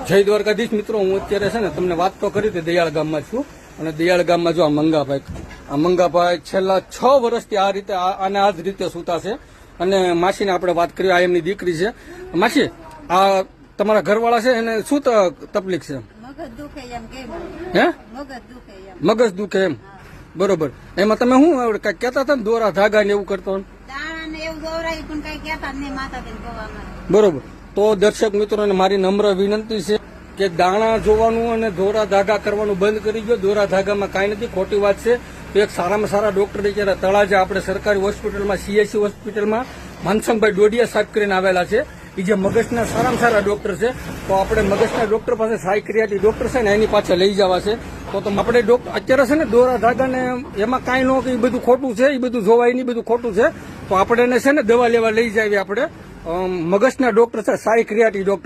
જય દ્વારકાધીશ મિત્રો, હું અત્યારે છે ને તમને વાત તો કરી હતી દયાળ ગામમાં છું. અને દયાળ ગામમાં જો આ મંગાભાઈ છેલ્લા 6 વર્ષથી આ રીતે આને આ જ રીતે સૂતા છે. અને માસીને આપણે વાત કરી, આ એમની દીકરી છે. માસી, આ તમારા ઘરવાળા છે એને શું તકલીફ છે? મગજ દુખે એમ કે હે? મગજ દુખે એમ. મગજ દુખે એમ, બરોબર. એમાં તમે શું કઈ કહેતા હતા ને, દોરા ધાગા ને એવું કરતો? દાણા ને એવું દોરાય પણ કઈ કેતા નહીં માતાજીને ગવામાં. બરોબર. તો દર્શક મિત્રોને મારી નમ્ર વિનંતી છે કે દાણા જોવાનું અને દોરા ધાગા કરવાનું બંધ કરી દો. દોરા ધાગામાં કાંઈ નથી, ખોટી વાત છે. તો એક સારામાં સારા ડોક્ટર અત્યારે તળાજા આપણે સરકારી હોસ્પિટલમાં, CSC હોસ્પિટલમાં માનસંગભાઈ ડોડિયા સાહેબ કરીને આવેલા છે. એ જે મગજના સારામાં સારા ડોક્ટર છે. તો આપણે મગજના ડોક્ટર પાસે સાયક્રિયાટિક ડોક્ટર છે ને એની પાછળ લઈ જવા છે. તો આપણે અત્યારે છે ને દોરા ધાગા ને એમાં કાંઈ ન કે એ બધું ખોટું છે, એ બધું જોવાય નહીં, બધું ખોટું છે. તો આપણે એને છે ને દવા લેવા લઈ જાવી. આપણે મગજના ડોક્ટર છે, સાયક્રિયાટિક ડોક્ટર.